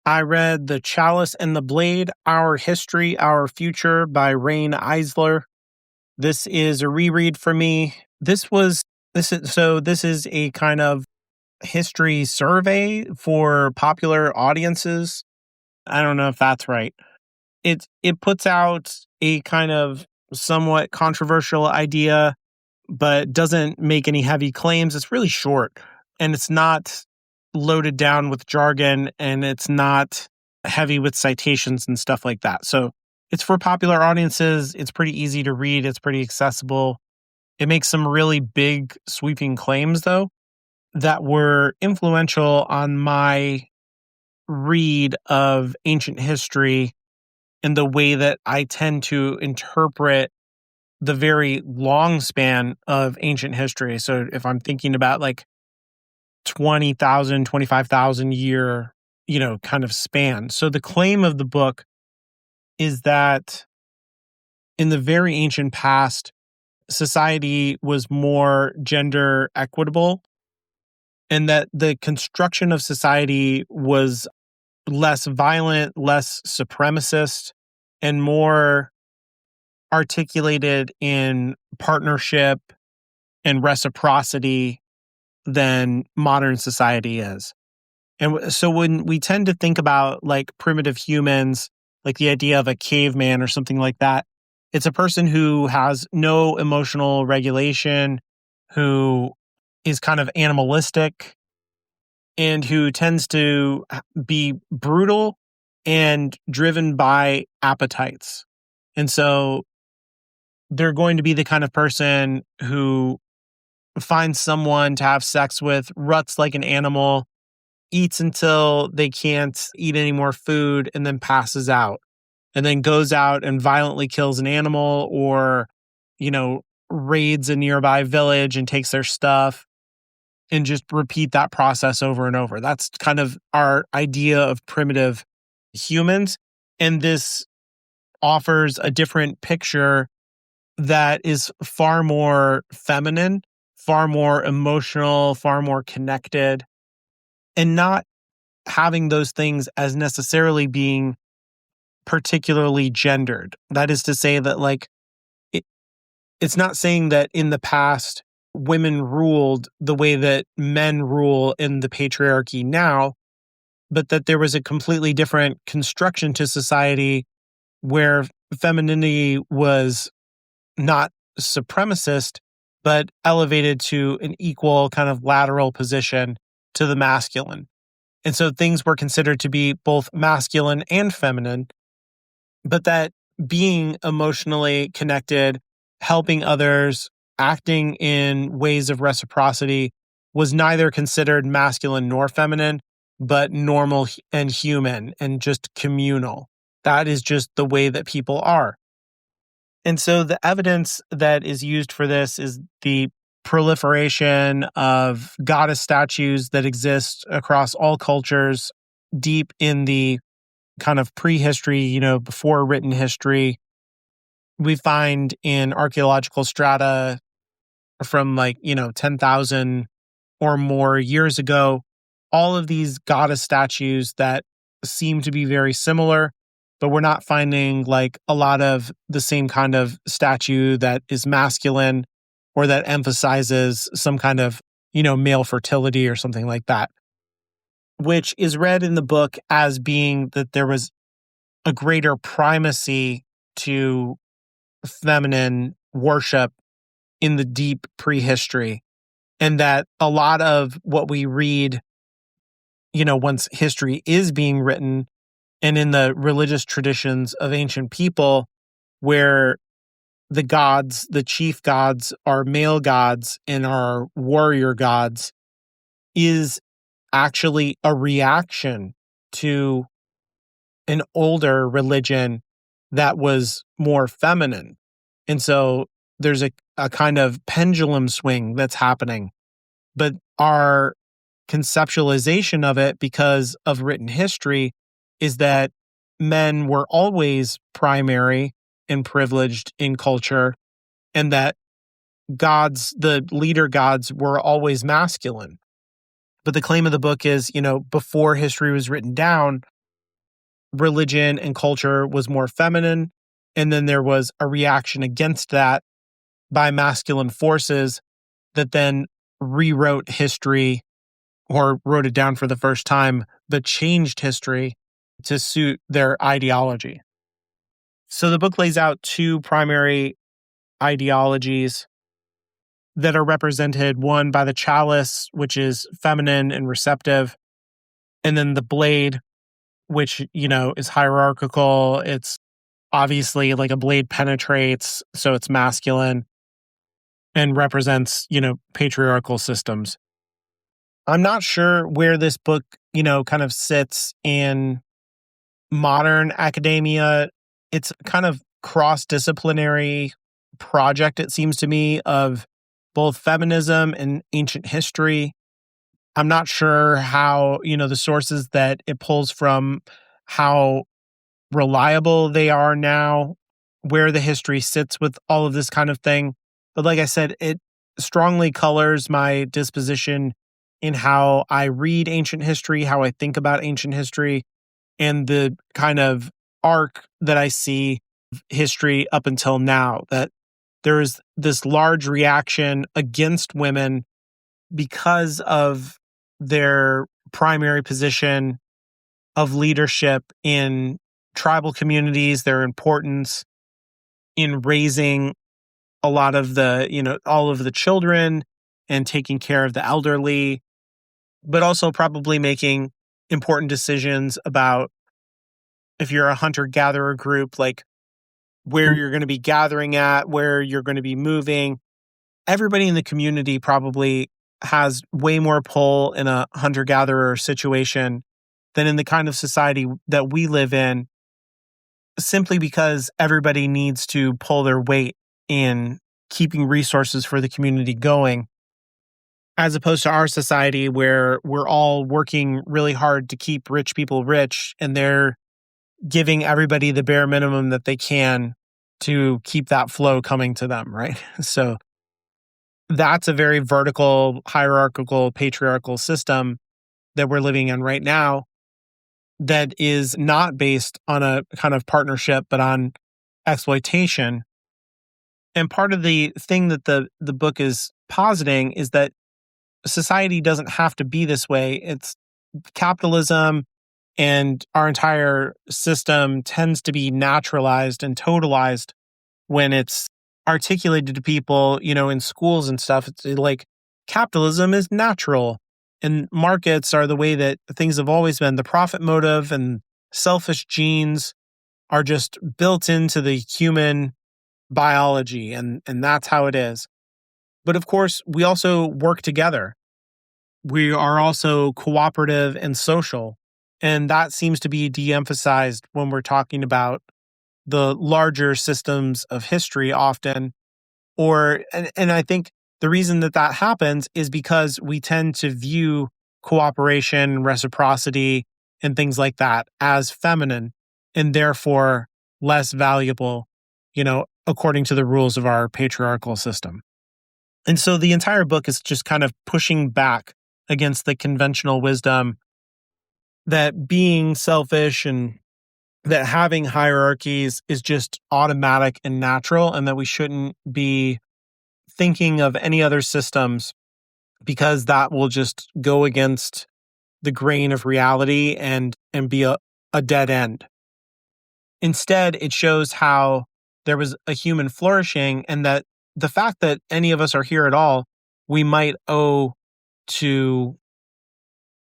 I read The Chalice and the Blade, Our History, Our Future by Riane Eisler. This is a reread for me. This is a kind of history survey for popular audiences. I don't know if that's right. It puts out a kind of somewhat controversial idea, but doesn't make any heavy claims. It's really short, and it's not loaded down with jargon, and it's not heavy with citations and stuff like that. So it's for popular audiences. It's pretty easy to read. It's pretty accessible. It makes some really big, sweeping claims, though, that were influential on my read of ancient history and the way that I tend to interpret the very long span of ancient history. So if I'm thinking about like 20,000, 25,000 year, kind of span. So the claim of the book is that in the very ancient past, society was more gender equitable, and that the construction of society was less violent, less supremacist, and more articulated in partnership and reciprocity than modern society is. And so when we tend to think about like primitive humans, like the idea of a caveman or something like that, it's a person who has no emotional regulation, who is kind of animalistic, and who tends to be brutal and driven by appetites. And so they're going to be the kind of person who finds someone to have sex with, ruts like an animal, eats until they can't eat any more food, and then passes out, and then goes out and violently kills an animal or, raids a nearby village and takes their stuff, and just repeat that process over and over. That's kind of our idea of primitive humans. And this offers a different picture that is far more feminine, far more emotional, far more connected, and not having those things as necessarily being particularly gendered. That is to say that it's not saying that in the past women ruled the way that men rule in the patriarchy now, but that there was a completely different construction to society where femininity was not supremacist, but elevated to an equal kind of lateral position to the masculine. And so things were considered to be both masculine and feminine, but that being emotionally connected, helping others, acting in ways of reciprocity was neither considered masculine nor feminine, but normal and human and just communal. That is just the way that people are. And so the evidence that is used for this is the proliferation of goddess statues that exist across all cultures deep in the kind of prehistory, before written history. We find in archaeological strata from 10,000 or more years ago, all of these goddess statues that seem to be very similar, but we're not finding like a lot of the same kind of statue that is masculine or that emphasizes some kind of, male fertility or something like that, which is read in the book as being that there was a greater primacy to feminine worship in the deep prehistory, and that a lot of what we read, once history is being written, and in the religious traditions of ancient people, where the gods, the chief gods, are male gods and are warrior gods, is actually a reaction to an older religion that was more feminine. And so there's a kind of pendulum swing that's happening. But our conceptualization of it, because of written history, is that men were always primary and privileged in culture, and that gods, the leader gods, were always masculine. But the claim of the book is, before history was written down, religion and culture was more feminine. And then there was a reaction against that by masculine forces that then rewrote history or wrote it down for the first time, but changed history to suit their ideology. So the book lays out two primary ideologies that are represented, one by the chalice, which is feminine and receptive, and then the blade, which, is hierarchical. It's obviously like a blade penetrates, so it's masculine and represents, patriarchal systems. I'm not sure where this book, kind of sits in modern academia. It's kind of cross-disciplinary project, it seems to me, of both feminism and ancient history. I'm not sure how, the sources that it pulls from, how reliable they are now, where the history sits with all of this kind of thing. But like I said, it strongly colors my disposition in how I read ancient history, how I think about ancient history, and the kind of arc that I see of history up until now, that there is this large reaction against women because of their primary position of leadership in tribal communities, their importance in raising a lot of the, all of the children and taking care of the elderly, but also probably making important decisions about, if you're a hunter-gatherer group, like where you're going to be gathering at, where you're going to be moving. Everybody in the community probably has way more pull in a hunter-gatherer situation than in the kind of society that we live in, simply because everybody needs to pull their weight in keeping resources for the community going, as opposed to our society where we're all working really hard to keep rich people rich, and they're giving everybody the bare minimum that they can to keep that flow coming to them, right? So that's a very vertical, hierarchical, patriarchal system that we're living in right now, that is not based on a kind of partnership, but on exploitation. And part of the thing that the book is positing is that society doesn't have to be this way. It's capitalism, and our entire system tends to be naturalized and totalized when it's articulated to people, in schools and stuff. It's like capitalism is natural and markets are the way that things have always been. The profit motive and selfish genes are just built into the human biology, and that's how it is. But of course, we also work together. We are also cooperative and social. And that seems to be de-emphasized when we're talking about the larger systems of history often. And I think the reason that happens is because we tend to view cooperation, reciprocity, and things like that as feminine, and therefore less valuable, according to the rules of our patriarchal system. And so the entire book is just kind of pushing back against the conventional wisdom that being selfish and that having hierarchies is just automatic and natural, and that we shouldn't be thinking of any other systems, because that will just go against the grain of reality and be a dead end. Instead, it shows how there was a human flourishing, and that the fact that any of us are here at all, we might owe to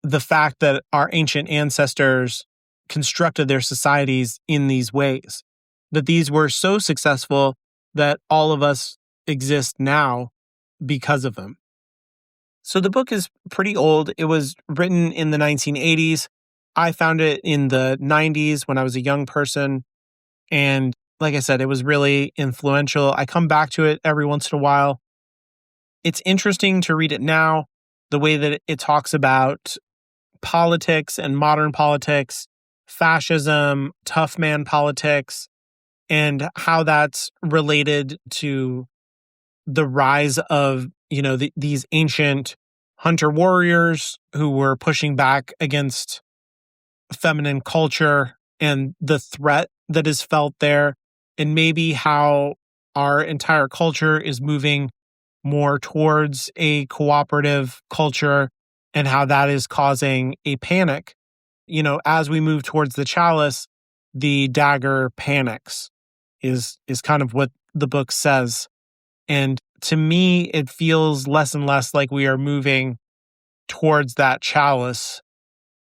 the fact that our ancient ancestors constructed their societies in these ways, that these were so successful that all of us exist now because of them. So the book is pretty old. It was written in the 1980s. I found it in the 90s when I was a young person. And like I said, it was really influential. I come back to it every once in a while. It's interesting to read it now, the way that it talks about politics and modern politics, fascism, tough man politics, and how that's related to the rise of, these ancient hunter warriors who were pushing back against feminine culture and the threat that is felt there, and maybe how our entire culture is moving more towards a cooperative culture and how that is causing a panic. As we move towards the chalice, the dagger panics is kind of what the book says. And to me, it feels less and less like we are moving towards that chalice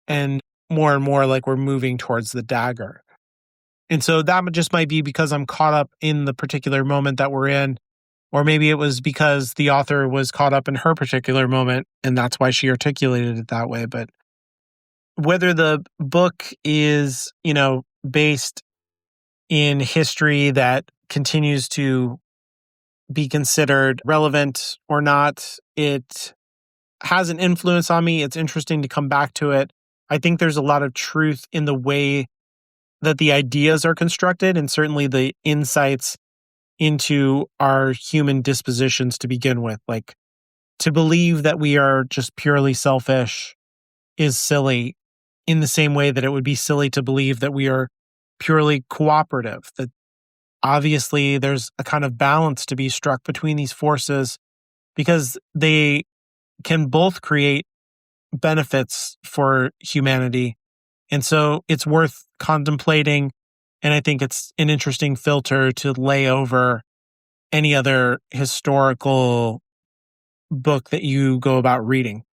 and more like we're moving towards the dagger. And so that just might be because I'm caught up in the particular moment that we're in, or maybe it was because the author was caught up in her particular moment and that's why she articulated it that way. But whether the book is, based in history that continues to be considered relevant or not, it has an influence on me. It's interesting to come back to it. I think there's a lot of truth in the way that the ideas are constructed and certainly the insights into our human dispositions to begin with. Like, to believe that we are just purely selfish is silly, in the same way that it would be silly to believe that we are purely cooperative. That obviously there's a kind of balance to be struck between these forces because they can both create benefits for humanity. And so it's worth contemplating. And I think it's an interesting filter to lay over any other historical book that you go about reading.